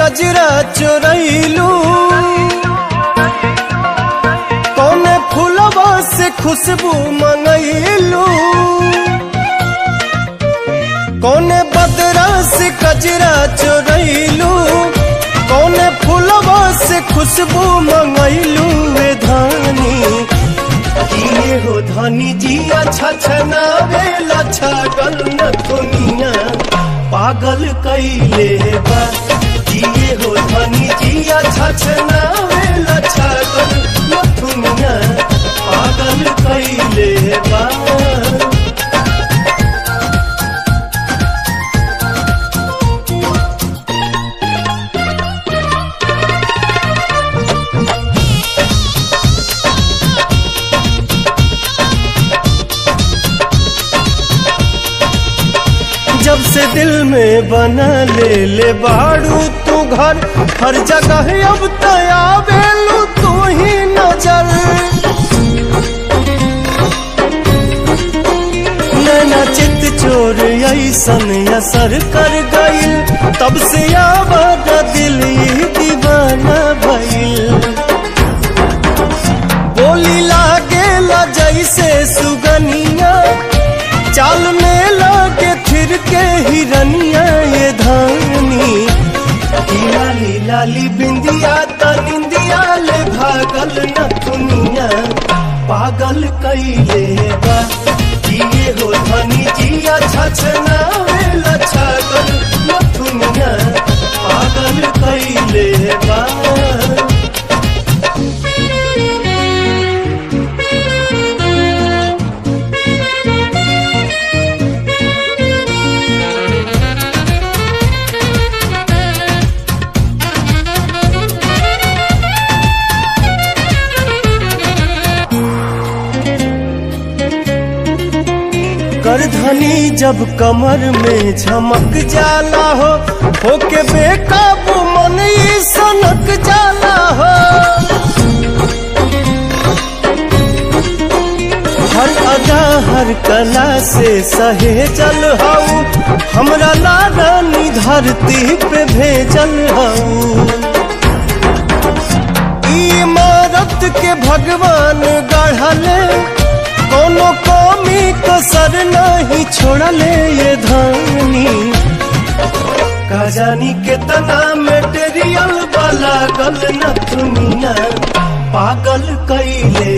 कजरा चोरैलू, कौने फूलवा से खुशबू मंगैलू, कौने बदरा से कजरा चोरैलू, कौने फूलवा से खुशबू मंगैलू। वे धानी किए हो धानी जी अच्छा छनावे लच्छा गल न दुनिया पागल कैले बा। किए हो धानी जी अच्छा छनावे लच्छा गल न दुनिया पागल कैले बा। जब से दिल में बना ले बाड़ू तू घर, हर जगह अब तया बेलू तू ही नजर। नैना चित चोर ऐसन असर कर गइल, तब से आवाज दिल ही दीवाना भइल। बोली लागेला जैसे सुगनिया, चाल में लागे फिर के हिरनिया। ये धानी लाली लाली बिंदिया तनिंदिया ले भागल न दुनिया पागल कैले बा। किए हो धानी जिया छछनावे लच्छा गल न दुनिया पागल कैले बा। करधनी जब कमर में झमक जाला हो, होके बेकाबू मन ही सनक जाला हो। हर अदा हर कला से सहेजल हऊ, हमरा लाडानी धरती पे भेजल हऊ। इमारत के भगवान गढ़ले, कोनो कमी कसर नहीं छोड़ले। ये धानी का जानी कितना मेटेरियल वाला गल न दुनिया पागल कैले।